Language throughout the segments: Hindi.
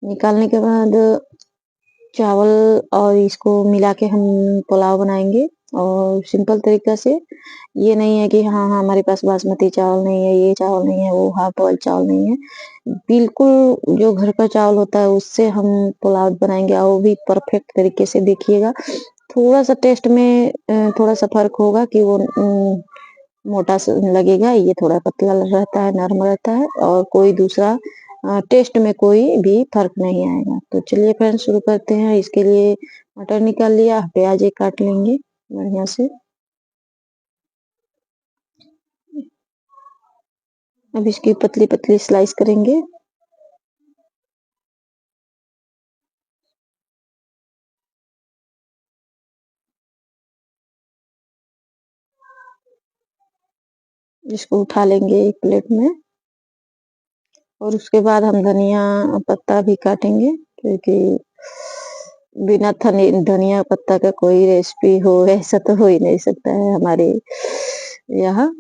निकालने के बाद चावल और इसको मिला के हम पुलाव बनाएँगे और सिंपल तरीक़ा से ये नहीं है कि हाँ, हाँ, हमारे पास बासमती चावल नहीं है, ये चावल नहीं है, वो हाफ बॉयल चावल नहीं है। बिल्कुल जो घर का चावल होता है उससे हम पुलाव बनाएँगे और वो भी परफेक्ट तरीके से देखिएगा। थोड़ा-सा टेस्ट में थोड़ा-सा फ़र्क होगा कि वो मोटा स लगेगा, ये थोड़ा पतला रहता है, नरम रहता है और कोई दूसरा टेस्ट में कोई भी फ़र्क नहीं आएगा। तो चलिए फ्रेंड्स शुरू करते हैं। इसके लिए मटर निकाल लिया, प्याज़ एक काट लेंगे बढ़िया से। अब इसकी पतली-पतली स्लाइस करेंगे। इसको उठा लेंगे एक प्लेट में और उसके बाद हम धनिया पत्ता भी काटेंगे क्योंकि बिना धनिया पत्ता का कोई रेसिपी हो ऐसा तो हो ही नहीं सकता है हमारे यहाँ।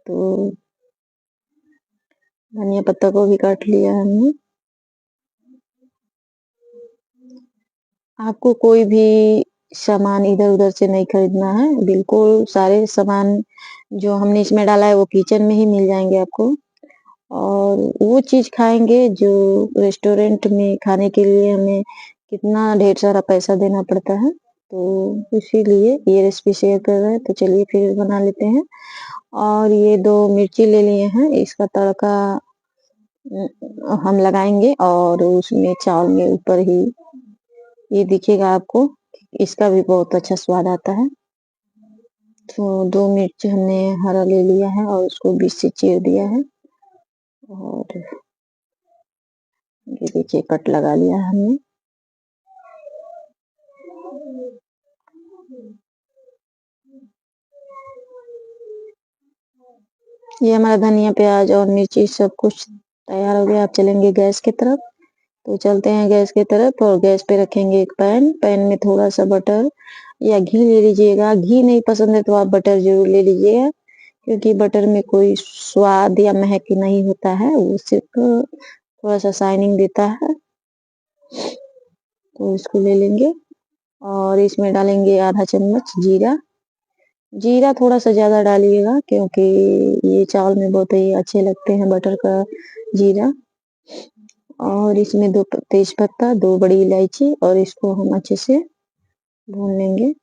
तो धनिया पत्ता को भी काट लिया हमने। आपको कोई भी सामान इधर-उधर से नहीं खरीदना है। बिल्कुल सारे सामान जो हमने इसमें डाला है वो किचन में ही मिल जाएँगे आपको। और वो चीज़ खाएँगे जो रेस्टोरेंट में खाने के लिए हमें कितना ढेर सारा पैसा देना पड़ता है। तो इसीलिए ये रेसिपी शेयर कर रहे हैं, तो चलिए फिर बना लेते हैं। और ये 2 मिर्ची ले लिए हैं, इसका तड़का हम लगाएँगे और उसमें चावल में ऊपर ही ये दिखेगा आपको, इसका भी बहुत अच्छा स्वाद आता है। तो 2 मिर्च हमने हरा ले लिया है और उसको बीच से चीर दिया है और ये देखिए कट लगा लिया है हमने। ये हमारा धनिया, प्याज़ और मिर्ची सब कुछ तैयार हो गया। अब चलेंगे गैस की तरफ। तो चलते हैं गैस की तरफ और गैस पे रखेंगे एक पैन। पैन में थोड़ा-सा बटर या घी ले लीजिएगा। घी नहीं पसंद है तो आप बटर ज़रूर ले लीजिएगा क्योंकि बटर में कोई स्वाद या महक नहीं होता है, वो सिर्फ़ थोड़ा-सा शाइनिंग देता है। तो इसको ले लेंगे और इसमें डालेंगे आधा चम्मच जीरा। जीरा थोड़ा-सा ज़्यादा डालिएगा क्योंकि ये चावल में बहुत ही अच्छे लगते हैं बटर का जीरा। और इसमें 2 तेज पत्ता, 2 बड़ी इलायची और इसको हम अच्छे से भून लेंगे।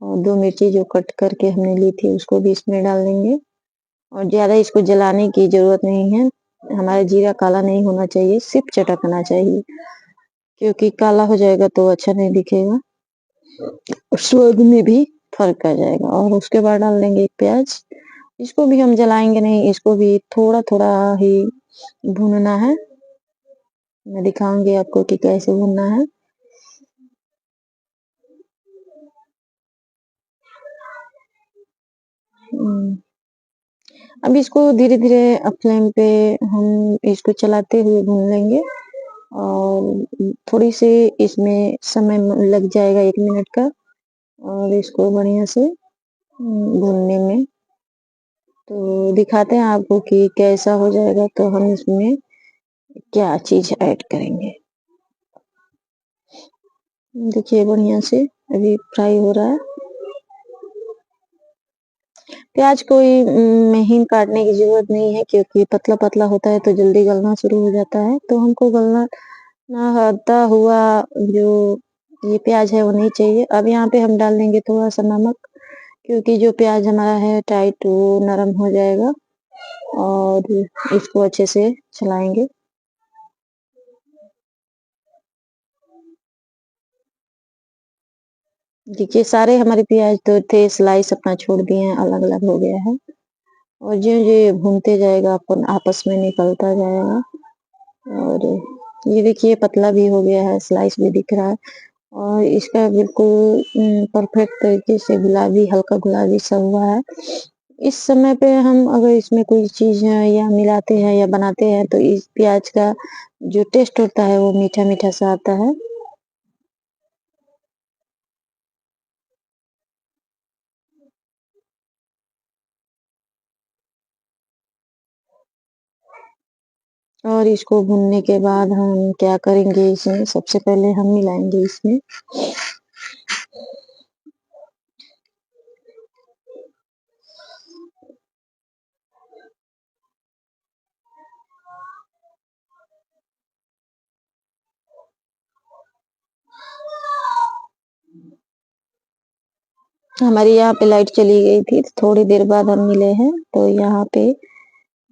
और 2 मिर्ची जो कट करके हमने ली थी उसको भी इसमें डाल देंगे। और ज़्यादा इसको जलाने की ज़रूरत नहीं है। हमारा जीरा काला नहीं होना चाहिए, सिर्फ़ चटकना चाहिए क्योंकि काला हो जाएगा तो अच्छा नहीं दिखेगा। और स्वाद में भी फ़र्क आ जाएगा और उसके बाद डाल देंगे एक प्याज़। इसको भी हम जलाएँगे नहीं, इसको भी थोड़ा-थोड़ा ही भूनना है। मैं दिखाऊँगी आपको कि कैसे भूनना है। हुँ। अब इसको धीरे-धीरे फ्लेम पे हम इसको चलाते हुए भून लेंगे और थोड़ी-सी इसमें समय लग जाएगा 1 मिनट का और इसको बढ़िया से भूनने में। तो दिखाते हैं आपको कि कैसा हो जाएगा तो हम इसमें क्या चीज़ ऐड करेंगे। देखिए बढ़िया से अभी फ्राई हो रहा है। प्याज़ कोई महीन काटने की ज़रूरत नहीं है क्योंकि पतला-पतला होता है तो जल्दी गलना शुरू हो जाता है। तो हमको गलना ना होता हुआ जो ये प्याज़ है वो नहीं चाहिए। अब यहाँ पे हम डाल देंगे थोड़ा-सा नमक क्योंकि जो प्याज़ हमारा है टाइट वो नरम हो जाएगा और इसको अच्छे से चलाएँगे। देखिए सारे हमारे प्याज़ तो थे स्लाइस अपना छोड़ दिए हैं, अलग-अलग हो गया है और ज्यों-ज्यों ये भूनते जाएगा अपन आपस में निकलता जाएगा और ये देखिए पतला भी हो गया है, स्लाइस भी दिख रहा है और इसका बिल्कुल परफेक्ट तरीके से गुलाबी हल्का गुलाबी सा हुआ है। इस समय पे हम अगर इसमें कोई चीज़ या मिलाते हैं या बनाते हैं तो इस प्याज़ का जो टेस्ट होता है वो मीठा-मीठा सा आता है। और इसको भूनने के बाद हम क्या करेंगे, इसमें सबसे पहले हम मिलाएंगे इसमें हमारी यहाँ पे लाइट चली गई थी, तो थोड़ी देर बाद हम मिले हैं। तो यहाँ पे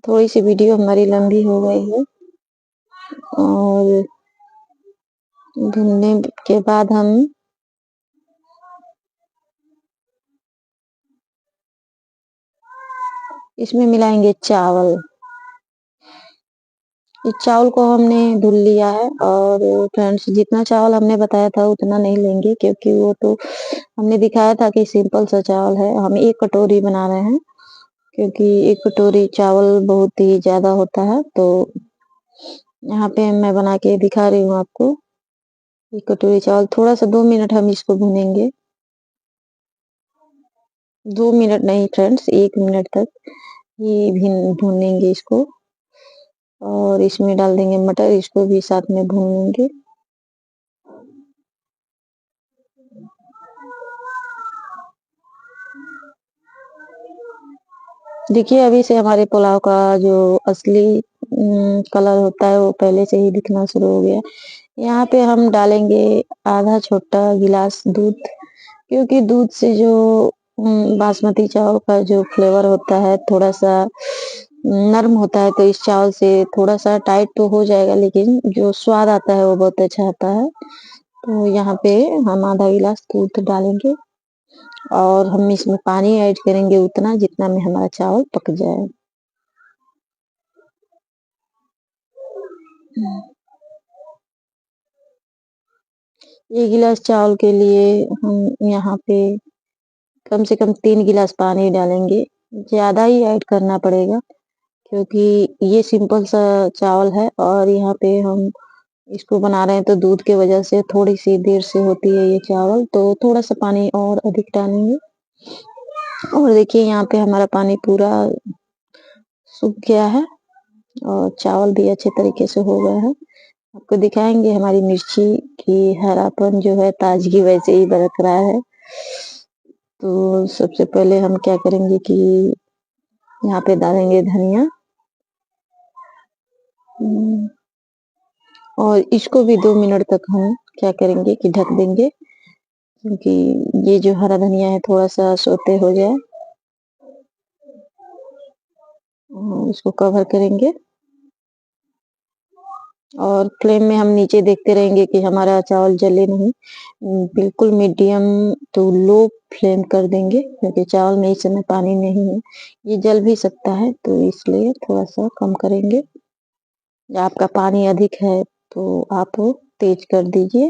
थोड़ी सी वीडियो हमारी लंबी हो गई है, और भूनने के बाद हम इसमें मिलाएंगे चावल। इस चावल को हमने धुल लिया है, और फ्रेंड्स जितना चावल हमने बताया था उतना नहीं लेंगे, क्योंकि वो तो हमने दिखाया था कि सिंपल सा चावल है। हम 1 कटोरी बना रहे हैं, क्योंकि 1 कटोरी चावल बहुत ही ज़्यादा होता है। तो यहाँ पे मैं बना के दिखा रही हूँ आपको। 1 कटोरी चावल, थोड़ा-सा 2 मिनट हम इसको भूनेंगे। 2 मिनट नहीं फ्रेंड्स, 1 मिनट तक ये भूनेंगे इसको। और इसमें डाल देंगे मटर, इसको भी साथ में भून लेंगे। देखिए, अभी से हमारे पुलाव का जो असली कलर होता है वो पहले से ही दिखना शुरू हो गया। यहाँ पे हम डालेंगे आधा छोटा गिलास दूध, क्योंकि दूध से जो बासमती चावल का जो फ्लेवर होता है थोड़ा-सा नर्म होता है, तो इस चावल से थोड़ा-सा टाइट तो हो जाएगा, लेकिन जो स्वाद आता है वो बहुत अच्छा आता है। तो यहाँ पे हम आधा गिलास दूध डालेंगे, और हम इसमें पानी ऐड करेंगे उतना जितना में हमारा चावल पक जाए। हम्म। 1 गिलास चावल के लिए हम यहाँ पे कम से कम 3 गिलास पानी डालेंगे। ज़्यादा ही ऐड करना पड़ेगा, क्योंकि ये सिंपल सा चावल है, और यहाँ पे हम इसको बना रहे हैं तो दूध की वजह से थोड़ी-सी देर से होती है ये चावल, तो थोड़ा-सा पानी और अधिक डालेंगे। और देखिए यहाँ पे हमारा पानी पूरा सूख गया है, और चावल भी अच्छे तरीके से हो गया है। आपको दिखाएँगे हमारी मिर्ची की हरापन जो है ताज़गी वैसे ही बरकरार है। तो सबसे पहले हम क्या करेंगे कि यहाँ पे डालेंगे धनिया। और इसको भी 2 मिनट तक हम क्या करेंगे कि ढक देंगे, क्योंकि ये जो हरा धनिया है थोड़ा-सा सौते हो जाए। इसको कवर करेंगे, और फ्लेम में हम नीचे देखते रहेंगे कि हमारा चावल जले नहीं। बिल्कुल मीडियम टू लो फ्लेम कर देंगे, क्योंकि चावल में इस समय पानी नहीं है। ये जल भी सकता है, तो इसलिए थोड़ा-सा कम करेंगे। या आपका पानी अधिक है तो आप तेज कर दीजिए।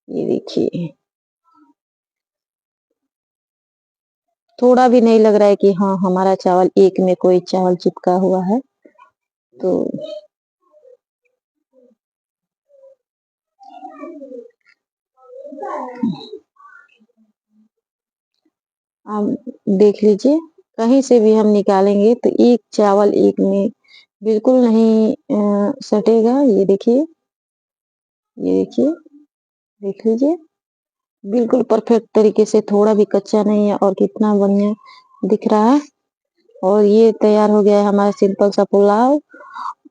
ये देखिए, थोड़ा भी नहीं लग रहा है कि हाँ, हमारा चावल एक में कोई चावल चिपका हुआ है। तो आप देख लीजिए, कहीं से भी हम निकालेंगे तो एक चावल एक में बिल्कुल नहीं सटेगा। ये देखिए, देख लीजिए, बिल्कुल परफेक्ट तरीके से, थोड़ा भी कच्चा नहीं है, और कितना बढ़िया दिख रहा है। और ये तैयार हो गया है हमारा सिंपल सा पुलाव।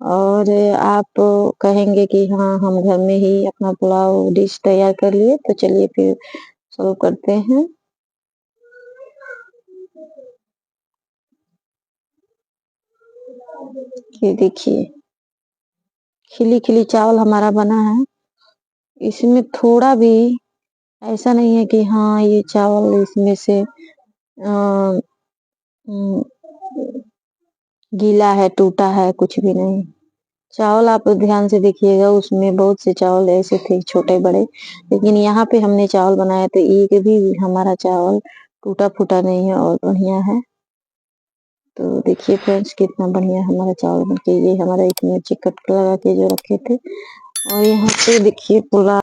और आप कहेंगे कि हाँ, हम घर में ही अपना पुलाव डिश तैयार कर लिए, तो चलिए फिर सर्व करते हैं। ये देखिए, खिली-खिली चावल हमारा बना है। इसमें थोड़ा भी ऐसा नहीं है कि हाँ, ये चावल इसमें से उम, गीला है, टूटा है, कुछ भी नहीं। चावल आप ध्यान से देखिएगा, उसमें बहुत से चावल ऐसे थे छोटे-बड़े, लेकिन यहाँ पे हमने चावल बनाया तो एक भी हमारा चावल टूटा-फूटा नहीं है, और बढ़िया है। तो देखिए फ्रेंड्स, कितना बढ़िया हमारा चावल बन के ये हमारा इसमें चिकट लगा के जो रखे थे। और यहाँ पे देखिए पुलाव